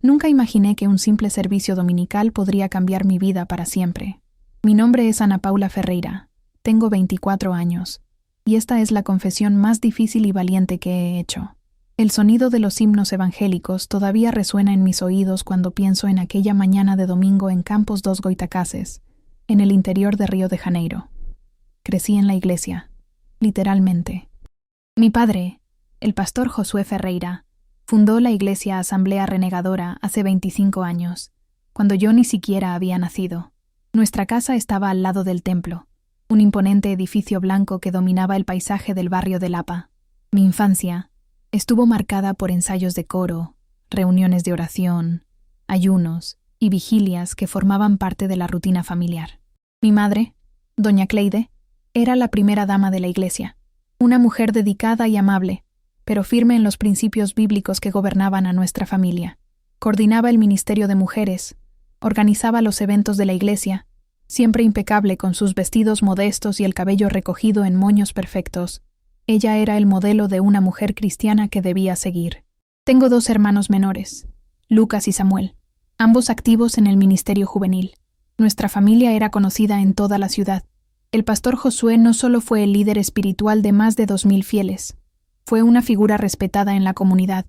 Nunca imaginé que un simple servicio dominical podría cambiar mi vida para siempre. Mi nombre es Ana Paula Ferreira. Tengo 24 años. Y esta es la confesión más difícil y valiente que he hecho. El sonido de los himnos evangélicos todavía resuena en mis oídos cuando pienso en aquella mañana de domingo en Campos dos Goitacazes, en el interior de Río de Janeiro. Crecí en la iglesia, literalmente. Mi padre, el pastor Josué Ferreira, fundó la iglesia Asamblea Renegadora hace 25 años, cuando yo ni siquiera había nacido. Nuestra casa estaba al lado del templo, un imponente edificio blanco que dominaba el paisaje del barrio de Lapa. Mi infancia estuvo marcada por ensayos de coro, reuniones de oración, ayunos y vigilias que formaban parte de la rutina familiar. Mi madre, doña Cleide, era la primera dama de la iglesia, una mujer dedicada y amable, pero firme en los principios bíblicos que gobernaban a nuestra familia. Coordinaba el ministerio de mujeres, organizaba los eventos de la iglesia, siempre impecable con sus vestidos modestos y el cabello recogido en moños perfectos. Ella era el modelo de una mujer cristiana que debía seguir. Tengo 2 hermanos menores, Lucas y Samuel, ambos activos en el ministerio juvenil. Nuestra familia era conocida en toda la ciudad. El pastor Josué no solo fue el líder espiritual de más de 2000 fieles, fue una figura respetada en la comunidad,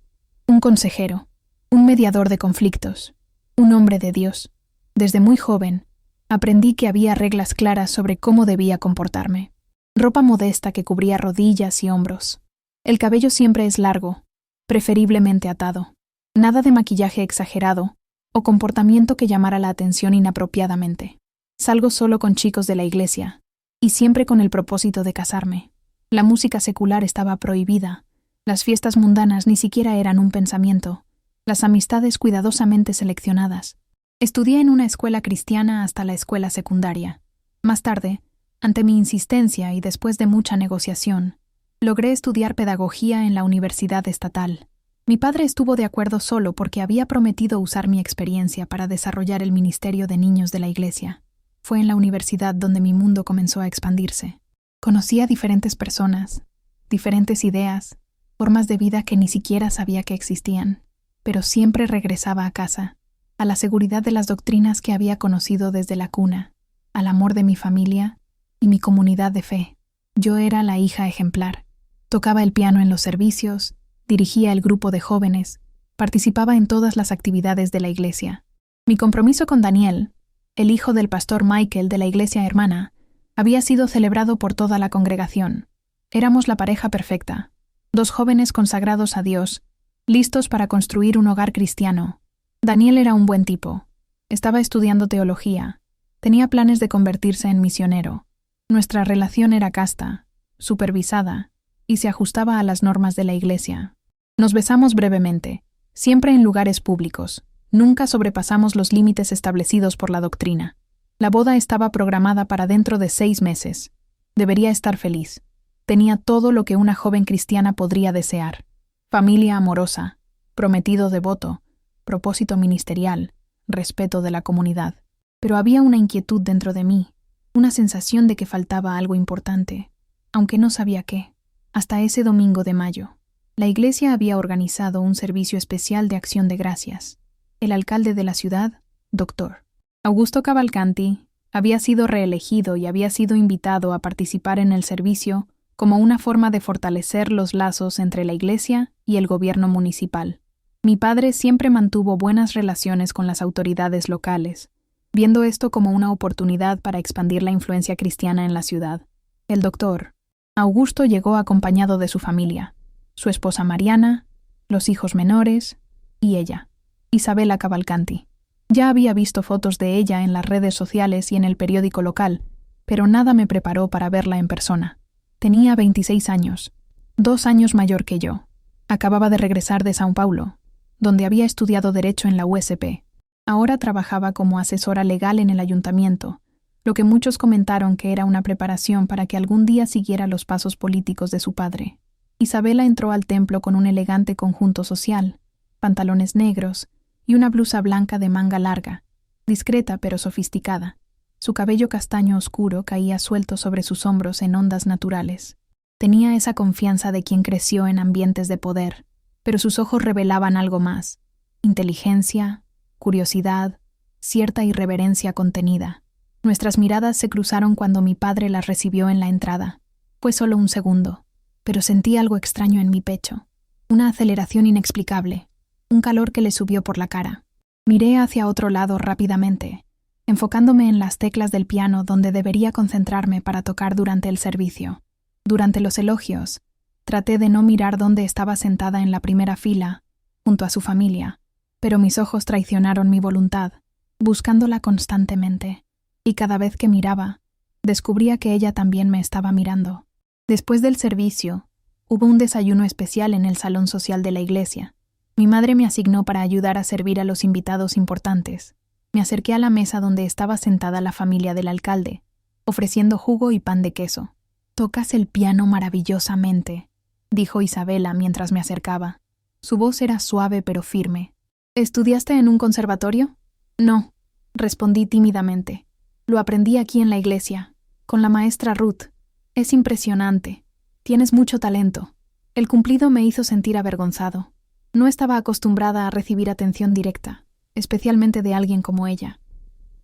un consejero, un mediador de conflictos, un hombre de Dios. Desde muy joven, aprendí que había reglas claras sobre cómo debía comportarme. Ropa modesta que cubría rodillas y hombros. El cabello siempre es largo, preferiblemente atado. Nada de maquillaje exagerado o comportamiento que llamara la atención inapropiadamente. Salgo solo con chicos de la iglesia, y siempre con el propósito de casarme. La música secular estaba prohibida, las fiestas mundanas ni siquiera eran un pensamiento, las amistades cuidadosamente seleccionadas. Estudié en una escuela cristiana hasta la escuela secundaria. Más tarde, ante mi insistencia y después de mucha negociación, logré estudiar pedagogía en la Universidad Estatal. Mi padre estuvo de acuerdo solo porque había prometido usar mi experiencia para desarrollar el ministerio de niños de la iglesia. Fue en la universidad donde mi mundo comenzó a expandirse. Conocí a diferentes personas, diferentes ideas, formas de vida que ni siquiera sabía que existían, pero siempre regresaba a casa, a la seguridad de las doctrinas que había conocido desde la cuna, al amor de mi familia y mi comunidad de fe. Yo era la hija ejemplar. Tocaba el piano en los servicios, dirigía el grupo de jóvenes, participaba en todas las actividades de la iglesia. Mi compromiso con Daniel, el hijo del pastor Michael de la iglesia hermana, había sido celebrado por toda la congregación. Éramos la pareja perfecta, 2 jóvenes consagrados a Dios, listos para construir un hogar cristiano. Daniel era un buen tipo. Estaba estudiando teología. Tenía planes de convertirse en misionero. Nuestra relación era casta, supervisada, y se ajustaba a las normas de la iglesia. Nos besamos brevemente, siempre en lugares públicos. Nunca sobrepasamos los límites establecidos por la doctrina. La boda estaba programada para dentro de 6 meses. Debería estar feliz. Tenía todo lo que una joven cristiana podría desear. Familia amorosa, prometido devoto, propósito ministerial, respeto de la comunidad. Pero había una inquietud dentro de mí, una sensación de que faltaba algo importante, aunque no sabía qué. Hasta ese domingo de mayo, la iglesia había organizado un servicio especial de acción de gracias. El alcalde de la ciudad, Dr. Augusto Cavalcanti, había sido reelegido y había sido invitado a participar en el servicio como una forma de fortalecer los lazos entre la iglesia y el gobierno municipal. Mi padre siempre mantuvo buenas relaciones con las autoridades locales, viendo esto como una oportunidad para expandir la influencia cristiana en la ciudad. El doctor Augusto llegó acompañado de su familia, su esposa Mariana, los hijos menores y ella, Isabela Cavalcanti. Ya había visto fotos de ella en las redes sociales y en el periódico local, pero nada me preparó para verla en persona. Tenía 26 años, 2 años mayor que yo. Acababa de regresar de São Paulo, donde había estudiado Derecho en la USP. Ahora trabajaba como asesora legal en el ayuntamiento, lo que muchos comentaron que era una preparación para que algún día siguiera los pasos políticos de su padre. Isabela entró al templo con un elegante conjunto social, pantalones negros y una blusa blanca de manga larga, discreta pero sofisticada. Su cabello castaño oscuro caía suelto sobre sus hombros en ondas naturales. Tenía esa confianza de quien creció en ambientes de poder, pero sus ojos revelaban algo más, inteligencia, curiosidad, cierta irreverencia contenida. Nuestras miradas se cruzaron cuando mi padre las recibió en la entrada. Fue solo un segundo, pero sentí algo extraño en mi pecho, una aceleración inexplicable, un calor que le subió por la cara. Miré hacia otro lado rápidamente, enfocándome en las teclas del piano donde debería concentrarme para tocar durante el servicio. Durante los elogios, traté de no mirar dónde estaba sentada en la primera fila, junto a su familia, pero mis ojos traicionaron mi voluntad, buscándola constantemente, y cada vez que miraba, descubría que ella también me estaba mirando. Después del servicio, hubo un desayuno especial en el salón social de la iglesia. Mi madre me asignó para ayudar a servir a los invitados importantes. Me acerqué a la mesa donde estaba sentada la familia del alcalde, ofreciendo jugo y pan de queso. «Tocas el piano maravillosamente», dijo Isabela mientras me acercaba. Su voz era suave pero firme. «¿Estudiaste en un conservatorio?» «No», respondí tímidamente. «Lo aprendí aquí en la iglesia, con la maestra Ruth. Es impresionante. Tienes mucho talento». El cumplido me hizo sentir avergonzado. No estaba acostumbrada a recibir atención directa, especialmente de alguien como ella.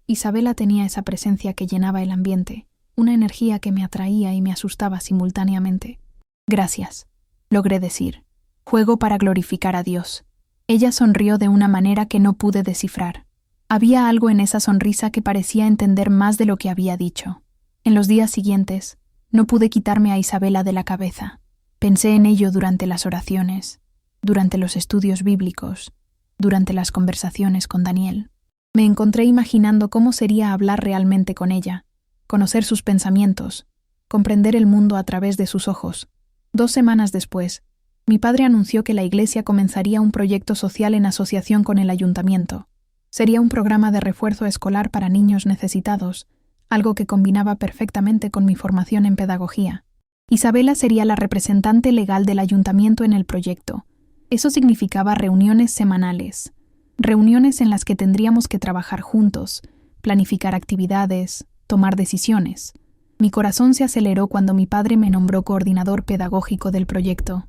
Isabela tenía esa presencia que llenaba el ambiente, una energía que me atraía y me asustaba simultáneamente. «Gracias», logré decir. «Juego para glorificar a Dios». Ella sonrió de una manera que no pude descifrar. Había algo en esa sonrisa que parecía entender más de lo que había dicho. En los días siguientes, no pude quitarme a Isabela de la cabeza. Pensé en ello durante las oraciones, durante los estudios bíblicos, durante las conversaciones con Daniel. Me encontré imaginando cómo sería hablar realmente con ella, conocer sus pensamientos, comprender el mundo a través de sus ojos. 2 semanas después, mi padre anunció que la iglesia comenzaría un proyecto social en asociación con el ayuntamiento. Sería un programa de refuerzo escolar para niños necesitados, algo que combinaba perfectamente con mi formación en pedagogía. Isabela sería la representante legal del ayuntamiento en el proyecto. Eso significaba reuniones semanales, reuniones en las que tendríamos que trabajar juntos, planificar actividades, tomar decisiones. Mi corazón se aceleró cuando mi padre me nombró coordinador pedagógico del proyecto.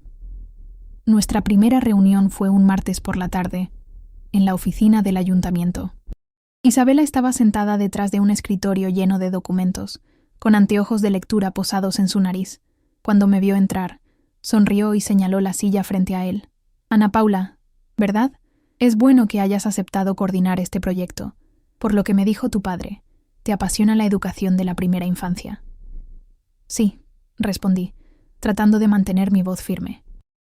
Nuestra primera reunión fue un martes por la tarde, en la oficina del ayuntamiento. Isabela estaba sentada detrás de un escritorio lleno de documentos, con anteojos de lectura posados en su nariz. Cuando me vio entrar, sonrió y señaló la silla frente a él. «Ana Paula, ¿verdad? Es bueno que hayas aceptado coordinar este proyecto. Por lo que me dijo tu padre, te apasiona la educación de la primera infancia». «Sí», respondí, tratando de mantener mi voz firme.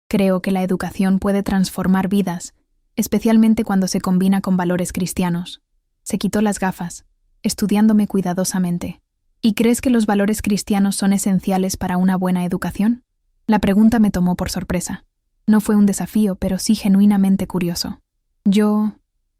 «Creo que la educación puede transformar vidas, especialmente cuando se combina con valores cristianos». Se quitó las gafas, estudiándome cuidadosamente. «¿Y crees que los valores cristianos son esenciales para una buena educación?» La pregunta me tomó por sorpresa. No fue un desafío, pero sí genuinamente curioso.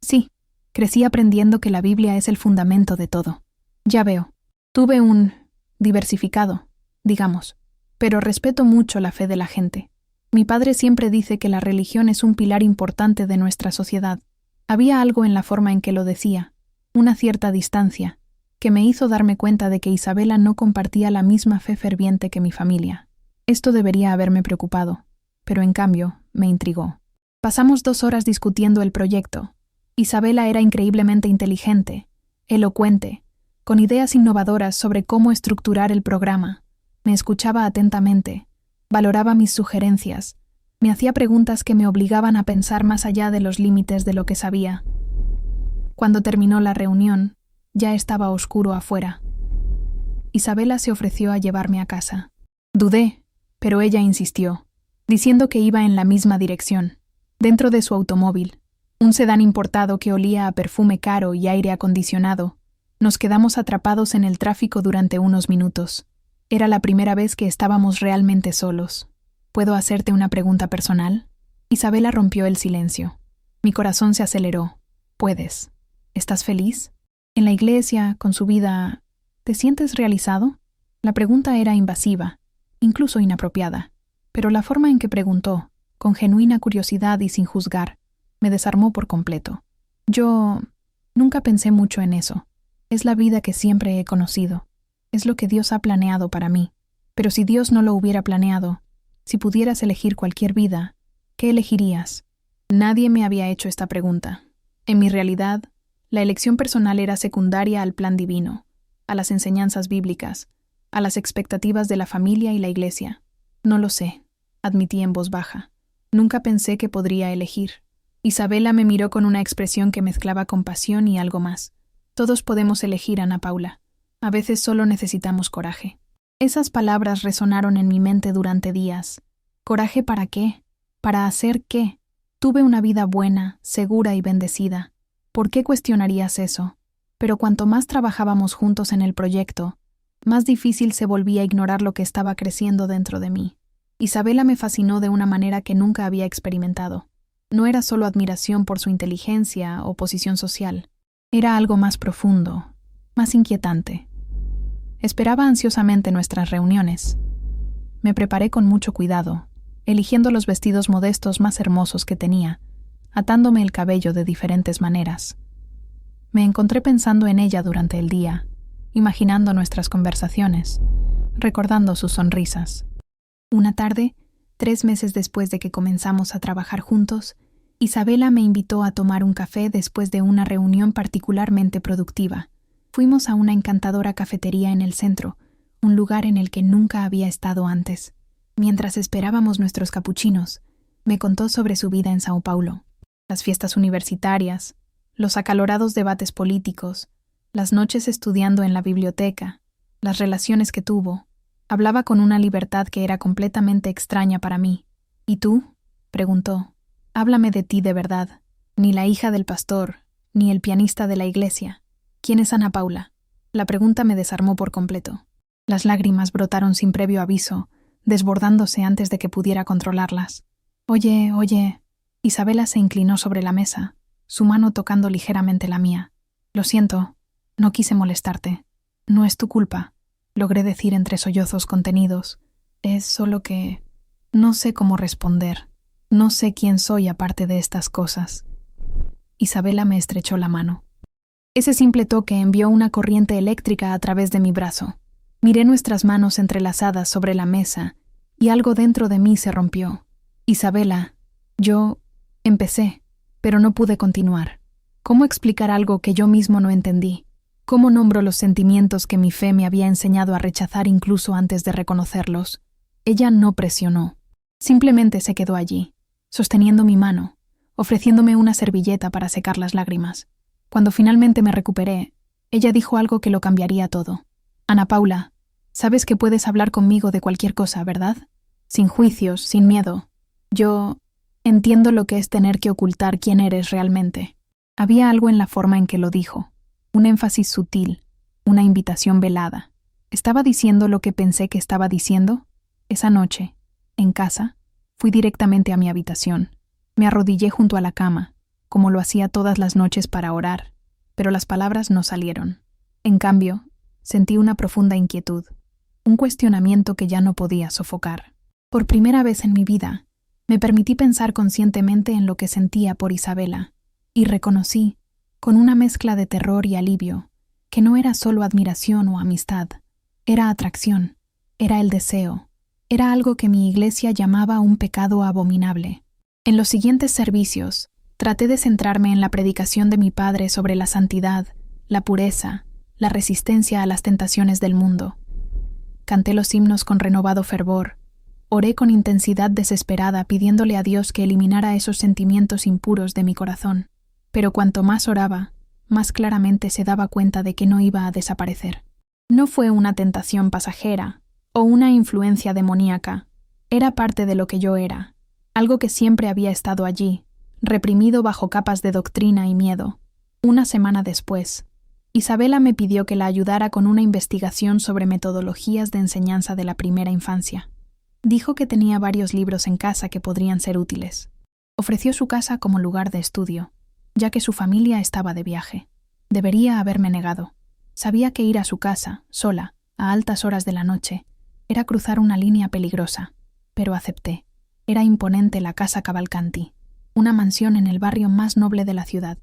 Sí, crecí aprendiendo que la Biblia es el fundamento de todo. Ya veo. Tuve un diversificado, digamos, pero respeto mucho la fe de la gente. Mi padre siempre dice que la religión es un pilar importante de nuestra sociedad. Había algo en la forma en que lo decía, una cierta distancia, que me hizo darme cuenta de que Isabela no compartía la misma fe ferviente que mi familia. Esto debería haberme preocupado, pero en cambio me intrigó. Pasamos 2 horas discutiendo el proyecto. Isabela era increíblemente inteligente, elocuente, con ideas innovadoras sobre cómo estructurar el programa. Me escuchaba atentamente, valoraba mis sugerencias, me hacía preguntas que me obligaban a pensar más allá de los límites de lo que sabía. Cuando terminó la reunión, ya estaba oscuro afuera. Isabela se ofreció a llevarme a casa. Dudé, pero ella insistió, diciendo que iba en la misma dirección. Dentro de su automóvil, un sedán importado que olía a perfume caro y aire acondicionado, nos quedamos atrapados en el tráfico durante unos minutos. Era la primera vez que estábamos realmente solos. ¿Puedo hacerte una pregunta personal? Isabela rompió el silencio. Mi corazón se aceleró. Puedes. ¿Estás feliz? En la iglesia, con su vida, ¿te sientes realizado? La pregunta era invasiva, incluso inapropiada, pero la forma en que preguntó, con genuina curiosidad y sin juzgar, me desarmó por completo. Yo nunca pensé mucho en eso. Es la vida que siempre he conocido. Es lo que Dios ha planeado para mí. Pero si Dios no lo hubiera planeado, si pudieras elegir cualquier vida, ¿qué elegirías? Nadie me había hecho esta pregunta. En mi realidad, la elección personal era secundaria al plan divino, a las enseñanzas bíblicas, a las expectativas de la familia y la iglesia. No lo sé, admití en voz baja. Nunca pensé que podría elegir. Isabela me miró con una expresión que mezclaba compasión y algo más. Todos podemos elegir, Ana Paula. A veces solo necesitamos coraje. Esas palabras resonaron en mi mente durante días. ¿Coraje para qué? ¿Para hacer qué? Tuve una vida buena, segura y bendecida. ¿Por qué cuestionarías eso? Pero cuanto más trabajábamos juntos en el proyecto, más difícil se volvía a ignorar lo que estaba creciendo dentro de mí. Isabela me fascinó de una manera que nunca había experimentado. No era solo admiración por su inteligencia o posición social. Era algo más profundo, más inquietante. Esperaba ansiosamente nuestras reuniones. Me preparé con mucho cuidado, eligiendo los vestidos modestos más hermosos que tenía, atándome el cabello de diferentes maneras. Me encontré pensando en ella durante el día, imaginando nuestras conversaciones, recordando sus sonrisas. Una tarde, 3 meses después de que comenzamos a trabajar juntos, Isabela me invitó a tomar un café después de una reunión particularmente productiva. Fuimos a una encantadora cafetería en el centro, un lugar en el que nunca había estado antes. Mientras esperábamos nuestros capuchinos, me contó sobre su vida en Sao Paulo, las fiestas universitarias, los acalorados debates políticos, las noches estudiando en la biblioteca, las relaciones que tuvo. Hablaba con una libertad que era completamente extraña para mí. ¿Y tú?, preguntó. Háblame de ti de verdad. Ni la hija del pastor, ni el pianista de la iglesia. ¿Quién es Ana Paula? La pregunta me desarmó por completo. Las lágrimas brotaron sin previo aviso, desbordándose antes de que pudiera controlarlas. Oye. Isabela se inclinó sobre la mesa, su mano tocando ligeramente la mía. Lo siento, no quise molestarte. No es tu culpa, logré decir entre sollozos contenidos. Es solo que no sé cómo responder. No sé quién soy aparte de estas cosas. Isabela me estrechó la mano. Ese simple toque envió una corriente eléctrica a través de mi brazo. Miré nuestras manos entrelazadas sobre la mesa y algo dentro de mí se rompió. Isabela, yo empecé, pero no pude continuar. ¿Cómo explicar algo que yo mismo no entendí? ¿Cómo nombro los sentimientos que mi fe me había enseñado a rechazar incluso antes de reconocerlos? Ella no presionó. Simplemente se quedó allí, sosteniendo mi mano, ofreciéndome una servilleta para secar las lágrimas. Cuando finalmente me recuperé, ella dijo algo que lo cambiaría todo. Ana Paula, sabes que puedes hablar conmigo de cualquier cosa, ¿verdad? Sin juicios, sin miedo. Yo entiendo lo que es tener que ocultar quién eres realmente. Había algo en la forma en que lo dijo, un énfasis sutil, una invitación velada. ¿Estaba diciendo lo que pensé que estaba diciendo? Esa noche, en casa, fui directamente a mi habitación. Me arrodillé junto a la cama, como lo hacía todas las noches para orar, pero las palabras no salieron. En cambio, sentí una profunda inquietud, un cuestionamiento que ya no podía sofocar. Por primera vez en mi vida, me permití pensar conscientemente en lo que sentía por Isabela, y reconocí, con una mezcla de terror y alivio, que no era solo admiración o amistad, era atracción, era el deseo, era algo que mi iglesia llamaba un pecado abominable. En los siguientes servicios, traté de centrarme en la predicación de mi padre sobre la santidad, la pureza, la resistencia a las tentaciones del mundo. Canté los himnos con renovado fervor, oré con intensidad desesperada pidiéndole a Dios que eliminara esos sentimientos impuros de mi corazón. Pero cuanto más oraba, más claramente se daba cuenta de que no iba a desaparecer. No fue una tentación pasajera o una influencia demoníaca. Era parte de lo que yo era, algo que siempre había estado allí, reprimido bajo capas de doctrina y miedo. Una semana después, Isabela me pidió que la ayudara con una investigación sobre metodologías de enseñanza de la primera infancia. Dijo que tenía varios libros en casa que podrían ser útiles. Ofreció su casa como lugar de estudio, ya que su familia estaba de viaje. Debería haberme negado. Sabía que ir a su casa, sola, a altas horas de la noche, era cruzar una línea peligrosa, pero acepté. Era imponente la Casa Cavalcanti, una mansión en el barrio más noble de la ciudad.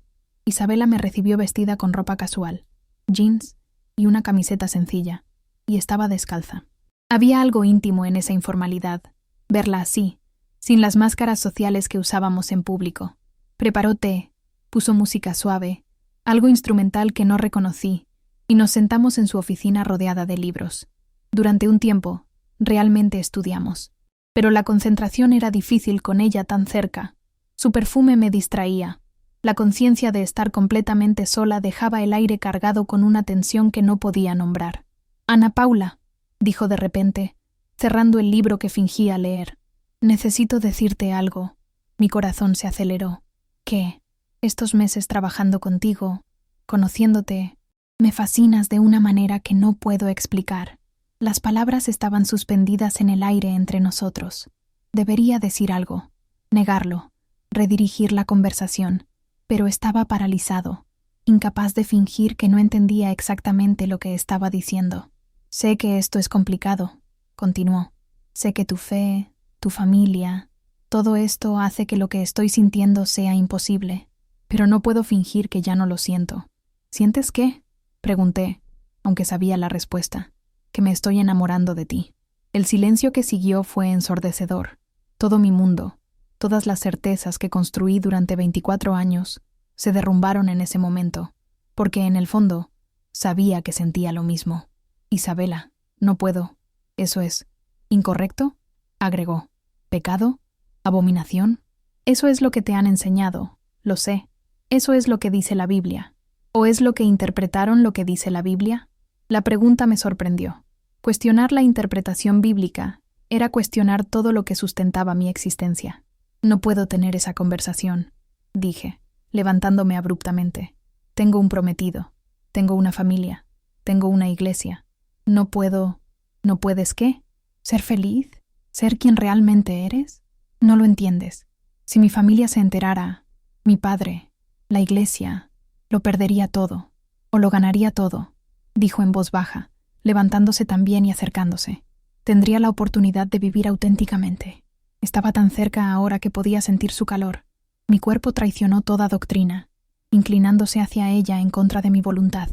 Isabela me recibió vestida con ropa casual, jeans y una camiseta sencilla, y estaba descalza. Había algo íntimo en esa informalidad. Verla así, sin las máscaras sociales que usábamos en público. Preparó té, puso música suave, algo instrumental que no reconocí, y nos sentamos en su oficina rodeada de libros. Durante un tiempo, realmente estudiamos. Pero la concentración era difícil con ella tan cerca. Su perfume me distraía. La conciencia de estar completamente sola dejaba el aire cargado con una tensión que no podía nombrar. «Ana Paula», dijo de repente, cerrando el libro que fingía leer. «Necesito decirte algo». Mi corazón se aceleró. «¿Qué? Estos meses trabajando contigo, conociéndote, me fascinas de una manera que no puedo explicar». Las palabras estaban suspendidas en el aire entre nosotros. Debería decir algo, negarlo, redirigir la conversación, pero estaba paralizado, incapaz de fingir que no entendía exactamente lo que estaba diciendo. «Sé que esto es complicado», continuó. «Sé que tu fe, tu familia, todo esto hace que lo que estoy sintiendo sea imposible, pero no puedo fingir que ya no lo siento». «¿Sientes qué?», pregunté, aunque sabía la respuesta. «Que me estoy enamorando de ti». El silencio que siguió fue ensordecedor. Todo mi mundo, todas las certezas que construí durante 24 años, se derrumbaron en ese momento, porque en el fondo sabía que sentía lo mismo. «Isabela, no puedo. Eso es incorrecto», agregó. «¿Pecado? ¿Abominación? Eso es lo que te han enseñado, lo sé. Eso es lo que dice la Biblia. ¿O es lo que interpretaron lo que dice la Biblia?». La pregunta me sorprendió. Cuestionar la interpretación bíblica era cuestionar todo lo que sustentaba mi existencia. «No puedo tener esa conversación», dije, levantándome abruptamente. «Tengo un prometido, tengo una familia, tengo una iglesia. No puedo». «¿No puedes qué? ¿Ser feliz? ¿Ser quien realmente eres? No lo entiendes. Si mi familia se enterara, mi padre, la iglesia, lo perdería todo, o lo ganaría todo», dijo en voz baja, levantándose también y acercándose. «Tendría la oportunidad de vivir auténticamente». Estaba tan cerca ahora que podía sentir su calor. Mi cuerpo traicionó toda doctrina, inclinándose hacia ella en contra de mi voluntad.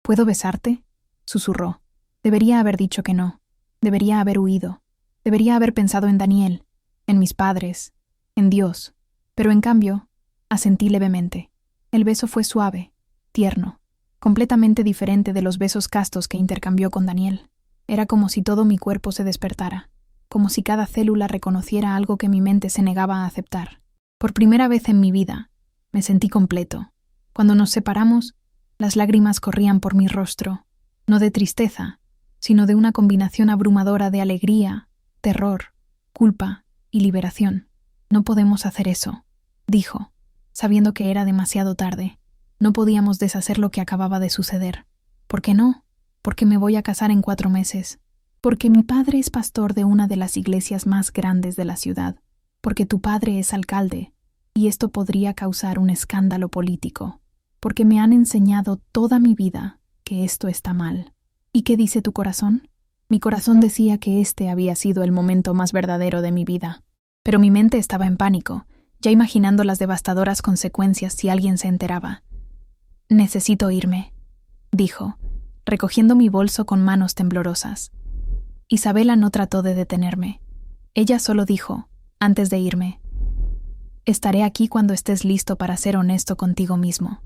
«¿Puedo besarte?», susurró. Debería haber dicho que no. Debería haber huido. Debería haber pensado en Daniel, en mis padres, en Dios. Pero en cambio, asentí levemente. El beso fue suave, tierno, completamente diferente de los besos castos que intercambió con Daniel. Era como si todo mi cuerpo se despertara, como si cada célula reconociera algo que mi mente se negaba a aceptar. Por primera vez en mi vida, me sentí completo. Cuando nos separamos, las lágrimas corrían por mi rostro, no de tristeza, sino de una combinación abrumadora de alegría, terror, culpa y liberación. «No podemos hacer eso», dijo, sabiendo que era demasiado tarde. No podíamos deshacer lo que acababa de suceder. «¿Por qué no?». «Porque me voy a casar en 4 meses. Porque mi padre es pastor de una de las iglesias más grandes de la ciudad. Porque tu padre es alcalde, y esto podría causar un escándalo político. Porque me han enseñado toda mi vida que esto está mal». «¿Y qué dice tu corazón?». Mi corazón decía que este había sido el momento más verdadero de mi vida. Pero mi mente estaba en pánico, ya imaginando las devastadoras consecuencias si alguien se enteraba. «Necesito irme», dijo, recogiendo mi bolso con manos temblorosas. Isabela no trató de detenerme. Ella solo dijo, antes de irme: «Estaré aquí cuando estés listo para ser honesto contigo mismo».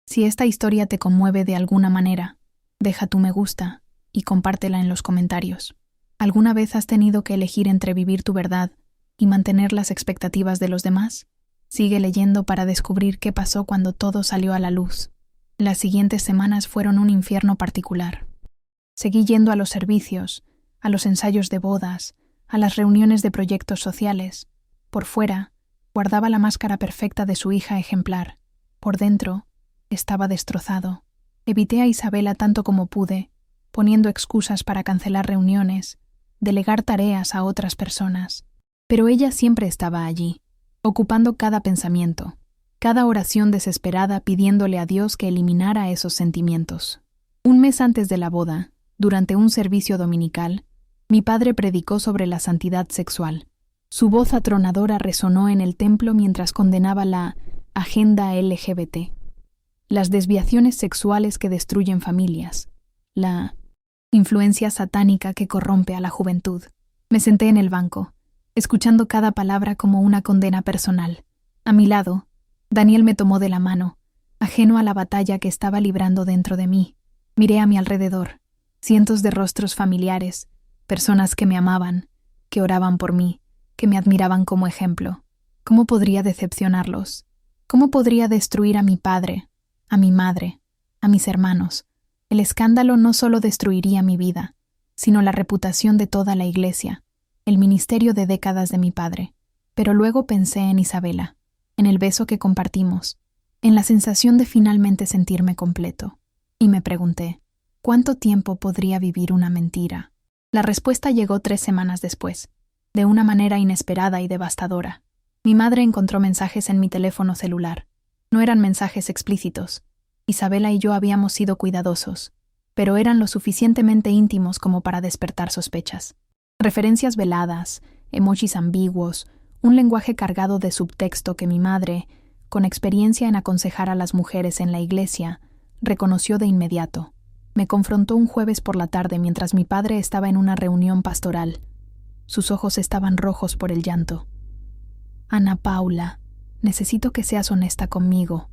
Si esta historia te conmueve de alguna manera, deja tu me gusta y compártela en los comentarios. ¿Alguna vez has tenido que elegir entre vivir tu verdad y mantener las expectativas de los demás? Sigue leyendo para descubrir qué pasó cuando todo salió a la luz. Las siguientes semanas fueron un infierno particular. Seguí yendo a los servicios, a los ensayos de bodas, a las reuniones de proyectos sociales. Por fuera, guardaba la máscara perfecta de su hija ejemplar. Por dentro, estaba destrozado. Evité a Isabela tanto como pude, poniendo excusas para cancelar reuniones, delegar tareas a otras personas. Pero ella siempre estaba allí, ocupando cada pensamiento, cada oración desesperada pidiéndole a Dios que eliminara esos sentimientos. Un mes antes de la boda, durante un servicio dominical, mi padre predicó sobre la santidad sexual. Su voz atronadora resonó en el templo mientras condenaba la agenda LGBT, las desviaciones sexuales que destruyen familias, la influencia satánica que corrompe a la juventud. Me senté en el banco, escuchando cada palabra como una condena personal. A mi lado, Daniel me tomó de la mano, ajeno a la batalla que estaba librando dentro de mí. Miré a mi alrededor, cientos de rostros familiares, personas que me amaban, que oraban por mí, que me admiraban como ejemplo. ¿Cómo podría decepcionarlos? ¿Cómo podría destruir a mi padre, a mi madre, a mis hermanos? El escándalo no solo destruiría mi vida, sino la reputación de toda la iglesia, el ministerio de décadas de mi padre. Pero luego pensé en Isabela, en el beso que compartimos, en la sensación de finalmente sentirme completo. Y me pregunté, ¿cuánto tiempo podría vivir una mentira? La respuesta llegó 3 semanas después, de una manera inesperada y devastadora. Mi madre encontró mensajes en mi teléfono celular. No eran mensajes explícitos. Isabela y yo habíamos sido cuidadosos, pero eran lo suficientemente íntimos como para despertar sospechas. Referencias veladas, emojis ambiguos, un lenguaje cargado de subtexto que mi madre, con experiencia en aconsejar a las mujeres en la iglesia, reconoció de inmediato. Me confrontó un jueves por la tarde mientras mi padre estaba en una reunión pastoral. Sus ojos estaban rojos por el llanto. Ana Paula, necesito que seas honesta conmigo.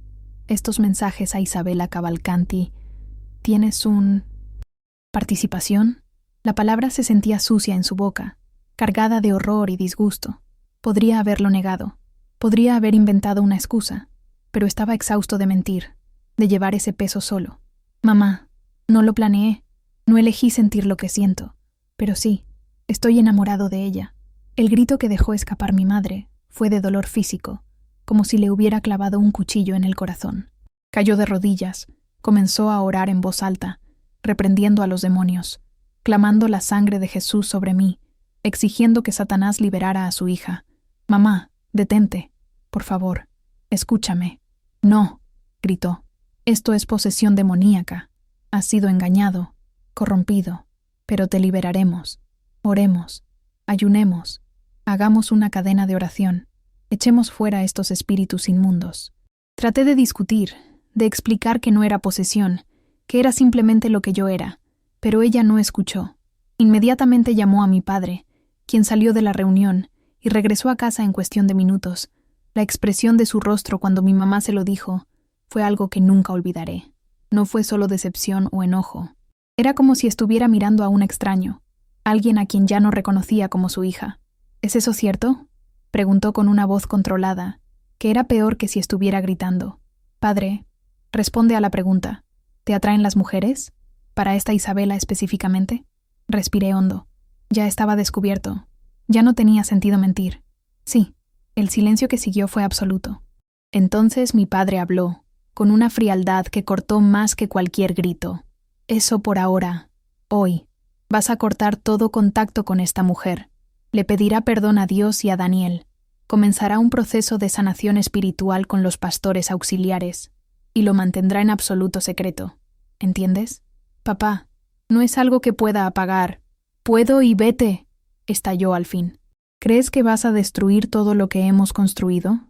Estos mensajes a Isabela Cavalcanti, ¿tienes participación? La palabra se sentía sucia en su boca, cargada de horror y disgusto. Podría haberlo negado, podría haber inventado una excusa, pero estaba exhausto de mentir, de llevar ese peso solo. Mamá, no lo planeé, no elegí sentir lo que siento, pero sí, estoy enamorado de ella. El grito que dejó escapar mi madre fue de dolor físico, como si le hubiera clavado un cuchillo en el corazón. Cayó de rodillas, comenzó a orar en voz alta, reprendiendo a los demonios, clamando la sangre de Jesús sobre mí, exigiendo que Satanás liberara a su hija. Mamá, detente, por favor, escúchame. No, gritó. Esto es posesión demoníaca. Has sido engañado, corrompido, pero te liberaremos. Oremos, ayunemos, hagamos una cadena de oración, echemos fuera estos espíritus inmundos. Traté de discutir, de explicar que no era posesión, que era simplemente lo que yo era, pero ella no escuchó. Inmediatamente llamó a mi padre, quien salió de la reunión y regresó a casa en cuestión de minutos. La expresión de su rostro cuando mi mamá se lo dijo fue algo que nunca olvidaré. No fue solo decepción o enojo. Era como si estuviera mirando a un extraño, alguien a quien ya no reconocía como su hija. ¿Es eso cierto?, preguntó con una voz controlada, que era peor que si estuviera gritando. Padre, responde a la pregunta. ¿Te atraen las mujeres? ¿Para esta Isabela específicamente? Respiré hondo. Ya estaba descubierto. Ya no tenía sentido mentir. Sí, el silencio que siguió fue absoluto. Entonces mi padre habló, con una frialdad que cortó más que cualquier grito. Eso por ahora. Hoy. Vas a cortar todo contacto con esta mujer. Le pedirá perdón a Dios y a Daniel. Comenzará un proceso de sanación espiritual con los pastores auxiliares, y lo mantendrá en absoluto secreto. ¿Entiendes? Papá, no es algo que pueda apagar. Puedo y vete, estalló al fin. ¿Crees que vas a destruir todo lo que hemos construido?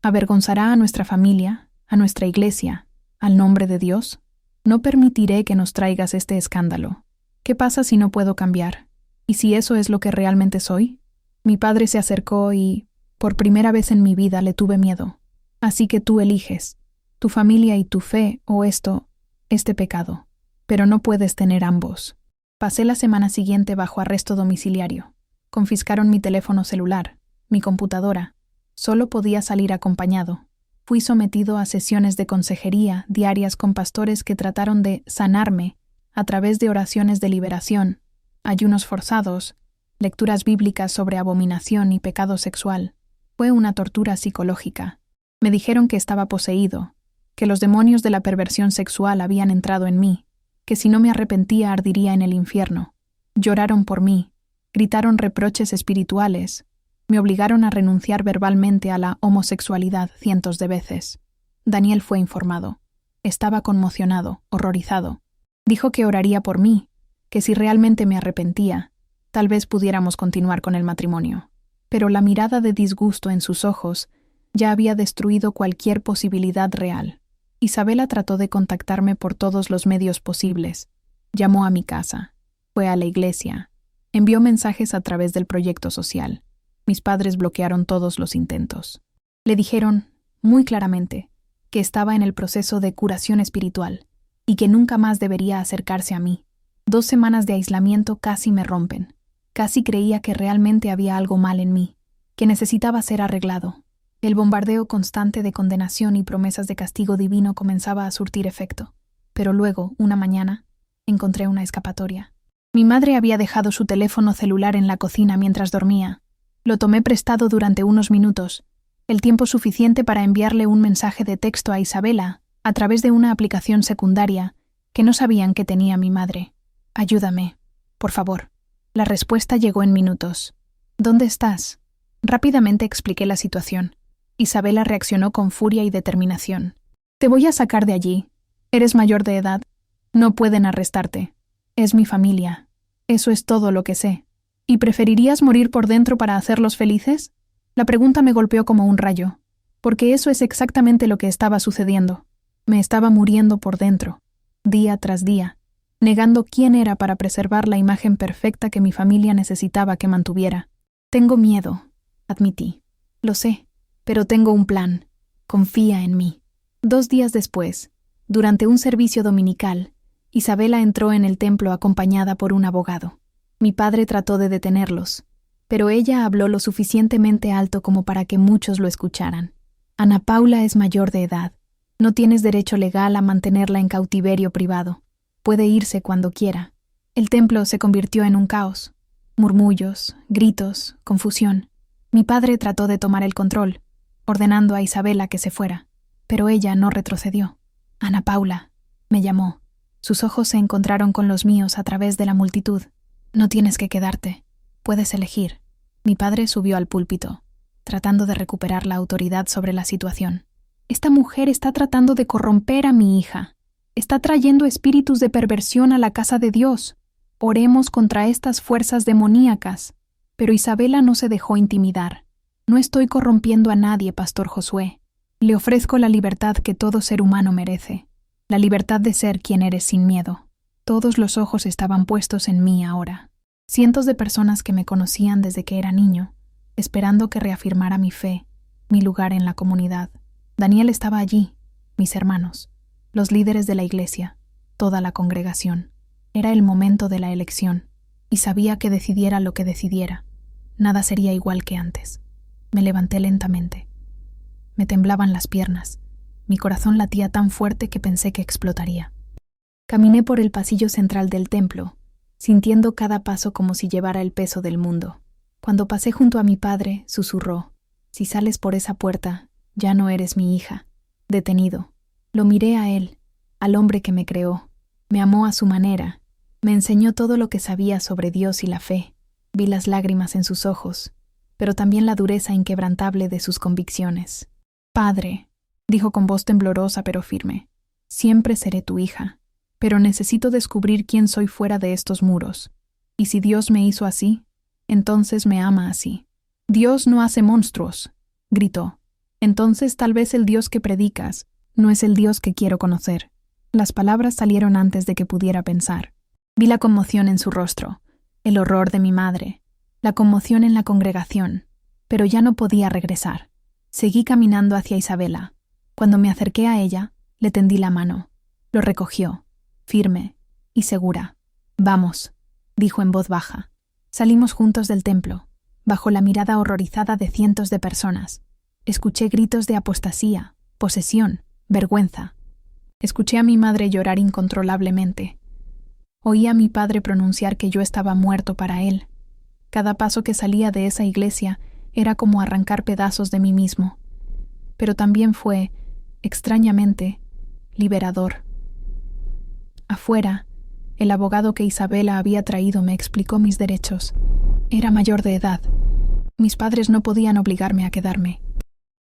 ¿Avergonzará a nuestra familia, a nuestra iglesia, al nombre de Dios? No permitiré que nos traigas este escándalo. ¿Qué pasa si no puedo cambiar? ¿Y si eso es lo que realmente soy? Mi padre se acercó y, por primera vez en mi vida, le tuve miedo. Así que tú eliges, tu familia y tu fe o este pecado. Pero no puedes tener ambos. Pasé la semana siguiente bajo arresto domiciliario. Confiscaron mi teléfono celular, mi computadora. Solo podía salir acompañado. Fui sometido a sesiones de consejería diarias con pastores que trataron de sanarme a través de oraciones de liberación, ayunos forzados, lecturas bíblicas sobre abominación y pecado sexual. Fue una tortura psicológica. Me dijeron que estaba poseído, que los demonios de la perversión sexual habían entrado en mí, que si no me arrepentía ardiría en el infierno. Lloraron por mí, gritaron reproches espirituales, me obligaron a renunciar verbalmente a la homosexualidad cientos de veces. Daniel fue informado. Estaba conmocionado, horrorizado. Dijo que oraría por mí, que si realmente me arrepentía, tal vez pudiéramos continuar con el matrimonio. Pero la mirada de disgusto en sus ojos ya había destruido cualquier posibilidad real. Isabela trató de contactarme por todos los medios posibles. Llamó a mi casa, fue a la iglesia, envió mensajes a través del proyecto social. Mis padres bloquearon todos los intentos. Le dijeron, muy claramente, que estaba en el proceso de curación espiritual y que nunca más debería acercarse a mí. 2 semanas de aislamiento casi me rompen. Casi creía que realmente había algo mal en mí, que necesitaba ser arreglado. El bombardeo constante de condenación y promesas de castigo divino comenzaba a surtir efecto. Pero luego, una mañana, encontré una escapatoria. Mi madre había dejado su teléfono celular en la cocina mientras dormía. Lo tomé prestado durante unos minutos, el tiempo suficiente para enviarle un mensaje de texto a Isabela a través de una aplicación secundaria que no sabían que tenía mi madre. «Ayúdame, por favor». La respuesta llegó en minutos. «¿Dónde estás?». Rápidamente expliqué la situación. Isabela reaccionó con furia y determinación. «Te voy a sacar de allí. Eres mayor de edad. No pueden arrestarte. Es mi familia. Eso es todo lo que sé. ¿Y preferirías morir por dentro para hacerlos felices?». La pregunta me golpeó como un rayo, porque eso es exactamente lo que estaba sucediendo. Me estaba muriendo por dentro, día tras día, negando quién era para preservar la imagen perfecta que mi familia necesitaba que mantuviera. «Tengo miedo», admití. «Lo sé, pero tengo un plan. Confía en mí». 2 días después, durante un servicio dominical, Isabela entró en el templo acompañada por un abogado. Mi padre trató de detenerlos, pero ella habló lo suficientemente alto como para que muchos lo escucharan. «Ana Paula es mayor de edad. No tienes derecho legal a mantenerla en cautiverio privado. Puede irse cuando quiera». El templo se convirtió en un caos. Murmullos, gritos, confusión. Mi padre trató de tomar el control, ordenando a Isabela que se fuera, pero ella no retrocedió. «Ana Paula», me llamó. Sus ojos se encontraron con los míos a través de la multitud. «No tienes que quedarte. Puedes elegir». Mi padre subió al púlpito, tratando de recuperar la autoridad sobre la situación. «Esta mujer está tratando de corromper a mi hija. Está trayendo espíritus de perversión a la casa de Dios. Oremos contra estas fuerzas demoníacas». Pero Isabela no se dejó intimidar. «No estoy corrompiendo a nadie, Pastor Josué. Le ofrezco la libertad que todo ser humano merece. La libertad de ser quien eres sin miedo». Todos los ojos estaban puestos en mí ahora. Cientos de personas que me conocían desde que era niño, esperando que reafirmara mi fe, mi lugar en la comunidad. Daniel estaba allí, mis hermanos, los líderes de la iglesia, toda la congregación. Era el momento de la elección, y sabía que decidiera lo que decidiera, nada sería igual que antes. Me levanté lentamente. Me temblaban las piernas, mi corazón latía tan fuerte que pensé que explotaría. Caminé por el pasillo central del templo, sintiendo cada paso como si llevara el peso del mundo. Cuando pasé junto a mi padre, susurró: «Si sales por esa puerta, ya no eres mi hija». Detenido, lo miré a él, al hombre que me creó. Me amó a su manera, me enseñó todo lo que sabía sobre Dios y la fe. Vi las lágrimas en sus ojos, pero también la dureza inquebrantable de sus convicciones. «Padre», dijo con voz temblorosa pero firme, «siempre seré tu hija. Pero necesito descubrir quién soy fuera de estos muros. Y si Dios me hizo así, entonces me ama así». «Dios no hace monstruos», gritó. «Entonces tal vez el Dios que predicas no es el Dios que quiero conocer». Las palabras salieron antes de que pudiera pensar. Vi la conmoción en su rostro, el horror de mi madre, la conmoción en la congregación, pero ya no podía regresar. Seguí caminando hacia Isabela. Cuando me acerqué a ella, le tendí la mano. Lo recogió, firme y segura. «Vamos», dijo en voz baja. Salimos juntos del templo, bajo la mirada horrorizada de cientos de personas. Escuché gritos de apostasía, posesión, vergüenza. Escuché a mi madre llorar incontrolablemente. Oí a mi padre pronunciar que yo estaba muerto para él. Cada paso que salía de esa iglesia era como arrancar pedazos de mí mismo. Pero también fue, extrañamente, liberador. Afuera, el abogado que Isabela había traído me explicó mis derechos. Era mayor de edad. Mis padres no podían obligarme a quedarme.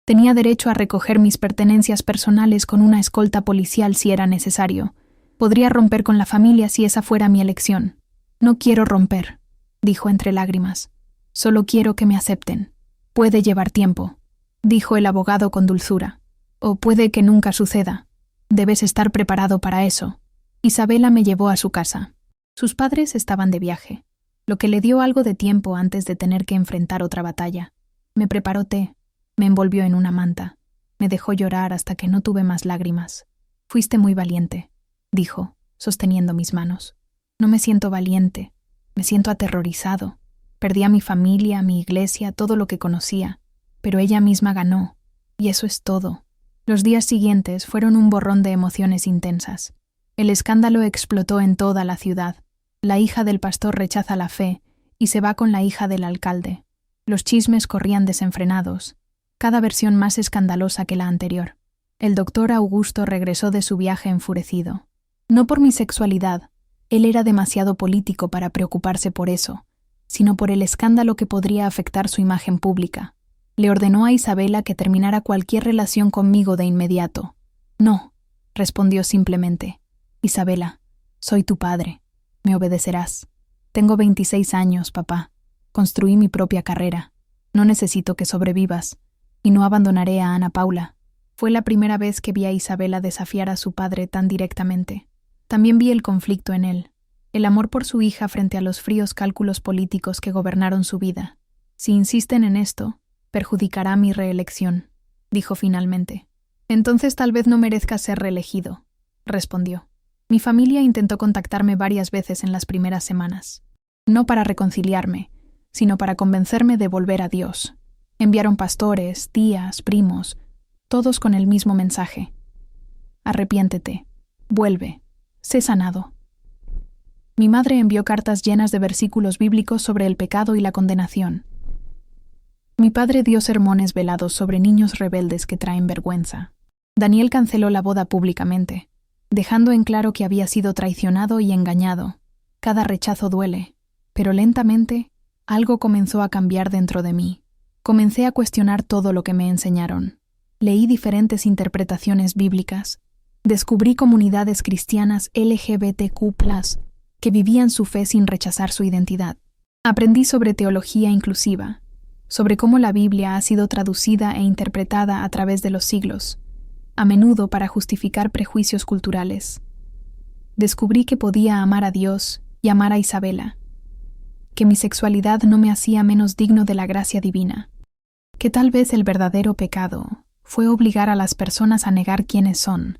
Tenía derecho a recoger mis pertenencias personales con una escolta policial si era necesario. Podría romper con la familia si esa fuera mi elección. «No quiero romper», dijo entre lágrimas. «Solo quiero que me acepten. Puede llevar tiempo», dijo el abogado con dulzura. «O puede que nunca suceda. Debes estar preparado para eso». Isabela me llevó a su casa. Sus padres estaban de viaje. lo que le dio algo de tiempo antes de tener que enfrentar otra batalla. Me preparó té, me envolvió en una manta, me dejó llorar hasta que no tuve más lágrimas. Fuiste muy valiente, dijo, sosteniendo mis manos. No me siento valiente, me siento aterrorizado. Perdí a mi familia, a mi iglesia, todo lo que conocía, pero ella misma ganó, y eso es todo. Los días siguientes fueron un borrón de emociones intensas. El escándalo explotó en toda la ciudad. La hija del pastor rechaza la fe y se va con la hija del alcalde. Los chismes corrían desenfrenados, cada versión más escandalosa que la anterior. El doctor Augusto regresó de su viaje enfurecido. No por mi sexualidad, él era demasiado político para preocuparse por eso, sino por el escándalo que podría afectar su imagen pública. Le ordenó a Isabela que terminara cualquier relación conmigo de inmediato. No, respondió simplemente. Isabela, soy tu padre. Me obedecerás. Tengo 26 años, papá. Construí mi propia carrera. No necesito que sobrevivas. Y no abandonaré a Ana Paula. Fue la primera vez que vi a Isabela desafiar a su padre tan directamente. También vi el conflicto en él, el amor por su hija frente a los fríos cálculos políticos que gobernaron su vida. Si insisten en esto, perjudicará mi reelección, dijo finalmente. Entonces tal vez no merezca ser reelegido, respondió. Mi familia intentó contactarme varias veces en las primeras semanas. No para reconciliarme, sino para convencerme de volver a Dios. Enviaron pastores, tías, primos, todos con el mismo mensaje. Arrepiéntete, vuelve, sé sanado. Mi madre envió cartas llenas de versículos bíblicos sobre el pecado y la condenación. Mi padre dio sermones velados sobre niños rebeldes que traen vergüenza. Daniel canceló la boda públicamente, dejando en claro que había sido traicionado y engañado. Cada rechazo duele, pero lentamente algo comenzó a cambiar dentro de mí. Comencé a cuestionar todo lo que me enseñaron. Leí diferentes interpretaciones bíblicas. Descubrí comunidades cristianas LGBTQ+, que vivían su fe sin rechazar su identidad. Aprendí sobre teología inclusiva, sobre cómo la Biblia ha sido traducida e interpretada a través de los siglos, a menudo para justificar prejuicios culturales. Descubrí que podía amar a Dios y amar a Isabela, que mi sexualidad no me hacía menos digno de la gracia divina, que tal vez el verdadero pecado fue obligar a las personas a negar quiénes son,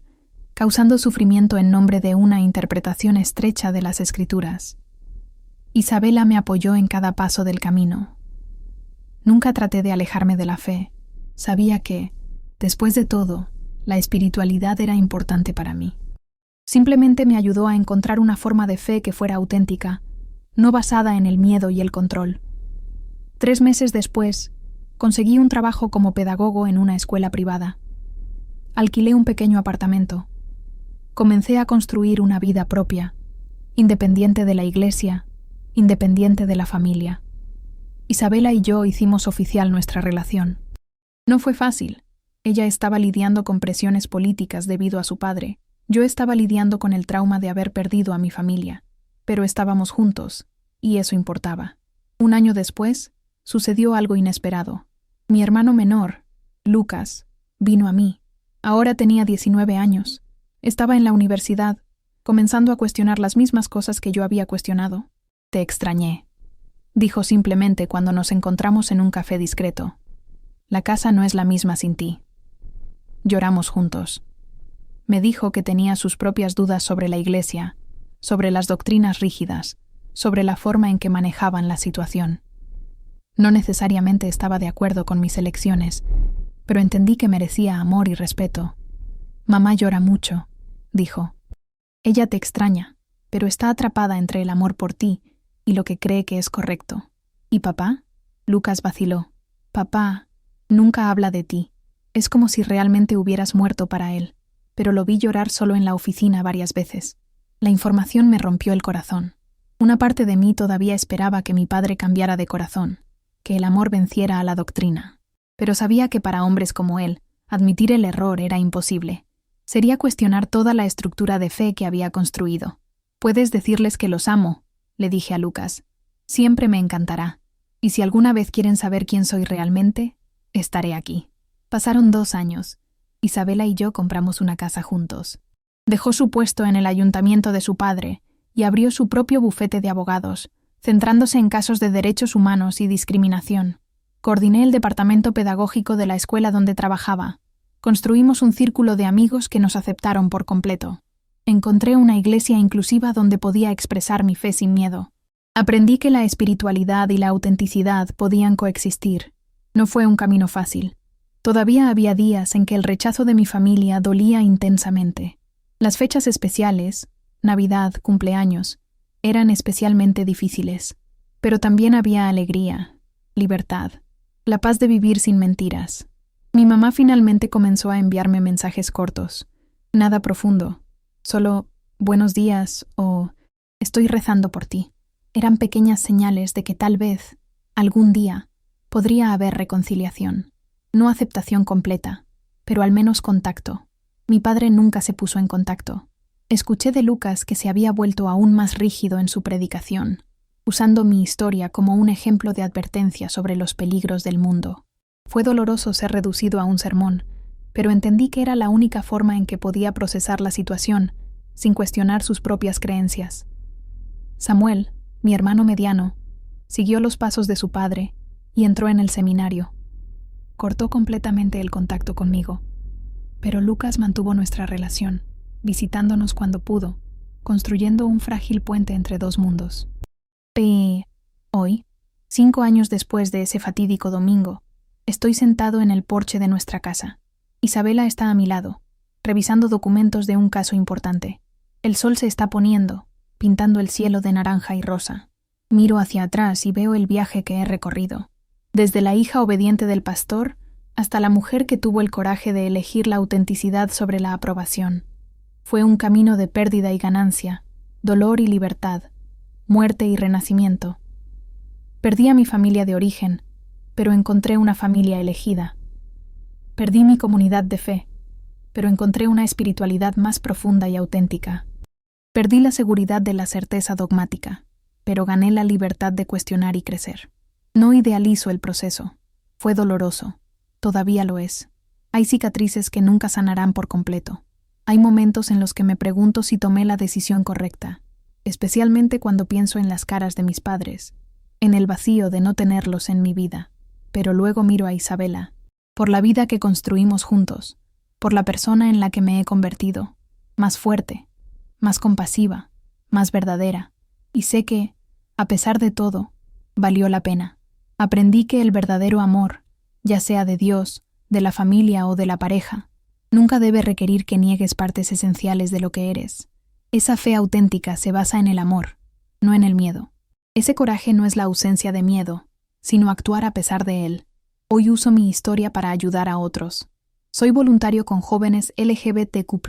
causando sufrimiento en nombre de una interpretación estrecha de las Escrituras. Isabela me apoyó en cada paso del camino. Nunca traté de alejarme de la fe. Sabía que, después de todo, la espiritualidad era importante para mí. Simplemente me ayudó a encontrar una forma de fe que fuera auténtica, no basada en el miedo y el control. 3 meses después, conseguí un trabajo como pedagogo en una escuela privada. Alquilé un pequeño apartamento. Comencé a construir una vida propia, independiente de la iglesia, independiente de la familia. Isabela y yo hicimos oficial nuestra relación. No fue fácil. Ella estaba lidiando con presiones políticas debido a su padre. Yo estaba lidiando con el trauma de haber perdido a mi familia. Pero estábamos juntos, y eso importaba. 1 año después, sucedió algo inesperado. Mi hermano menor, Lucas, vino a mí. Ahora tenía 19 años. Estaba en la universidad, comenzando a cuestionar las mismas cosas que yo había cuestionado. Te extrañé, dijo simplemente cuando nos encontramos en un café discreto. La casa no es la misma sin ti. Lloramos juntos. Me dijo que tenía sus propias dudas sobre la iglesia, sobre las doctrinas rígidas, sobre la forma en que manejaban la situación. No necesariamente estaba de acuerdo con mis elecciones, pero entendí que merecía amor y respeto. Mamá llora mucho, dijo. Ella te extraña, pero está atrapada entre el amor por ti y lo que cree que es correcto. ¿Y papá? Lucas vaciló. Papá nunca habla de ti. Es como si realmente hubieras muerto para él, pero lo vi llorar solo en la oficina varias veces. La información me rompió el corazón. Una parte de mí todavía esperaba que mi padre cambiara de corazón, que el amor venciera a la doctrina. Pero sabía que para hombres como él, admitir el error era imposible. Sería cuestionar toda la estructura de fe que había construido. Puedes decirles que los amo, le dije a Lucas. Siempre me encantará. Y si alguna vez quieren saber quién soy realmente, estaré aquí. Pasaron 2 años. Isabela y yo compramos una casa juntos. Dejó su puesto en el ayuntamiento de su padre y abrió su propio bufete de abogados, centrándose en casos de derechos humanos y discriminación. Coordiné el departamento pedagógico de la escuela donde trabajaba. Construimos un círculo de amigos que nos aceptaron por completo. Encontré una iglesia inclusiva donde podía expresar mi fe sin miedo. Aprendí que la espiritualidad y la autenticidad podían coexistir. No fue un camino fácil. Todavía había días en que el rechazo de mi familia dolía intensamente. Las fechas especiales, Navidad, cumpleaños, eran especialmente difíciles. Pero también había alegría, libertad, la paz de vivir sin mentiras. Mi mamá finalmente comenzó a enviarme mensajes cortos. Nada profundo. Solo buenos días o estoy rezando por ti. Eran pequeñas señales de que tal vez, algún día, podría haber reconciliación. No aceptación completa, pero al menos contacto. Mi padre nunca se puso en contacto. Escuché de Lucas que se había vuelto aún más rígido en su predicación, usando mi historia como un ejemplo de advertencia sobre los peligros del mundo. Fue doloroso ser reducido a un sermón, pero entendí que era la única forma en que podía procesar la situación, sin cuestionar sus propias creencias. Samuel, mi hermano mediano, siguió los pasos de su padre y entró en el seminario. Cortó completamente el contacto conmigo, pero Lucas mantuvo nuestra relación, visitándonos cuando pudo, construyendo un frágil puente entre dos mundos. Hoy, 5 años después de ese fatídico domingo, estoy sentado en el porche de nuestra casa. Isabela está a mi lado, revisando documentos de un caso importante. El sol se está poniendo, pintando el cielo de naranja y rosa. Miro hacia atrás y veo el viaje que he recorrido. Desde la hija obediente del pastor hasta la mujer que tuvo el coraje de elegir la autenticidad sobre la aprobación. Fue un camino de pérdida y ganancia, dolor y libertad, muerte y renacimiento. Perdí a mi familia de origen, pero encontré una familia elegida. Perdí mi comunidad de fe, pero encontré una espiritualidad más profunda y auténtica. Perdí la seguridad de la certeza dogmática, pero gané la libertad de cuestionar y crecer. No idealizo el proceso. Fue doloroso. Todavía lo es. Hay cicatrices que nunca sanarán por completo. Hay momentos en los que me pregunto si tomé la decisión correcta, especialmente cuando pienso en las caras de mis padres, en el vacío de no tenerlos en mi vida. Pero luego miro a Isabela, por la vida que construimos juntos, por la persona en la que me he convertido, más fuerte, más compasiva, más verdadera, y sé que, a pesar de todo, valió la pena. Aprendí que el verdadero amor, ya sea de Dios, de la familia o de la pareja, nunca debe requerir que niegues partes esenciales de lo que eres. Esa fe auténtica se basa en el amor, no en el miedo. Ese coraje no es la ausencia de miedo, sino actuar a pesar de él. Hoy uso mi historia para ayudar a otros. Soy voluntario con jóvenes LGBTQ+,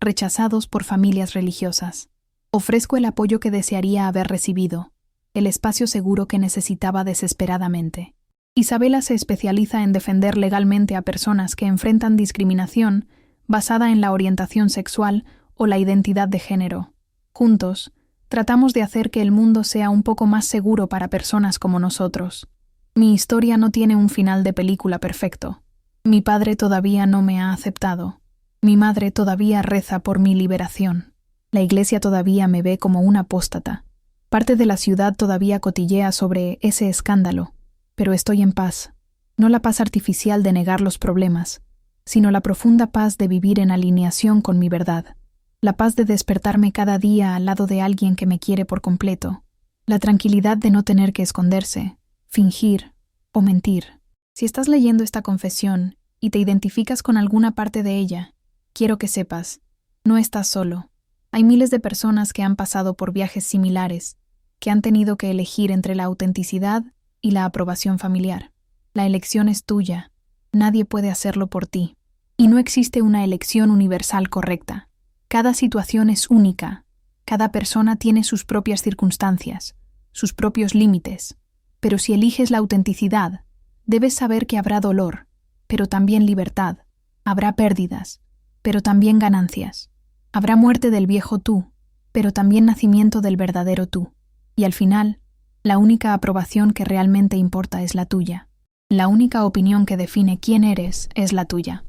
rechazados por familias religiosas. Ofrezco el apoyo que desearía haber recibido, el espacio seguro que necesitaba desesperadamente. Isabela se especializa en defender legalmente a personas que enfrentan discriminación basada en la orientación sexual o la identidad de género. Juntos, tratamos de hacer que el mundo sea un poco más seguro para personas como nosotros. Mi historia no tiene un final de película perfecto. Mi padre todavía no me ha aceptado. Mi madre todavía reza por mi liberación. La iglesia todavía me ve como un apóstata. Parte de la ciudad todavía cotillea sobre ese escándalo. Pero estoy en paz, no la paz artificial de negar los problemas, sino la profunda paz de vivir en alineación con mi verdad, la paz de despertarme cada día al lado de alguien que me quiere por completo, la tranquilidad de no tener que esconderse, fingir o mentir. Si estás leyendo esta confesión y te identificas con alguna parte de ella, quiero que sepas, no estás solo. Hay miles de personas que han pasado por viajes similares, que han tenido que elegir entre la autenticidad y la aprobación familiar. La elección es tuya. Nadie puede hacerlo por ti. Y no existe una elección universal correcta. Cada situación es única. Cada persona tiene sus propias circunstancias, sus propios límites. Pero si eliges la autenticidad, debes saber que habrá dolor, pero también libertad. Habrá pérdidas, pero también ganancias. Habrá muerte del viejo tú, pero también nacimiento del verdadero tú. Y al final, la única aprobación que realmente importa es la tuya. La única opinión que define quién eres es la tuya.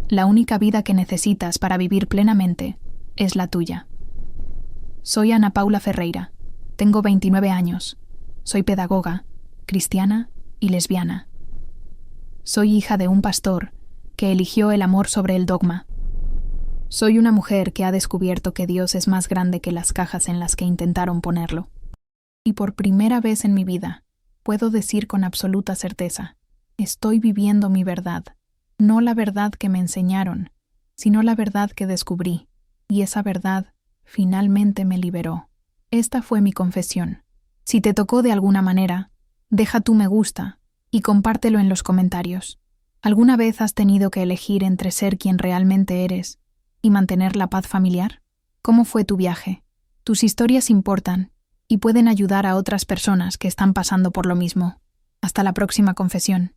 La única vida que necesitas para vivir plenamente es la tuya. Soy Ana Paula Ferreira. Tengo 29 años. Soy pedagoga, cristiana y lesbiana. Soy hija de un pastor que eligió el amor sobre el dogma. Soy una mujer que ha descubierto que Dios es más grande que las cajas en las que intentaron ponerlo. Y por primera vez en mi vida, puedo decir con absoluta certeza, estoy viviendo mi verdad, no la verdad que me enseñaron, sino la verdad que descubrí, y esa verdad finalmente me liberó. Esta fue mi confesión. Si te tocó de alguna manera, deja tu me gusta y compártelo en los comentarios. ¿Alguna vez has tenido que elegir entre ser quien realmente eres y mantener la paz familiar? ¿Cómo fue tu viaje? Tus historias importan y pueden ayudar a otras personas que están pasando por lo mismo. Hasta la próxima confesión.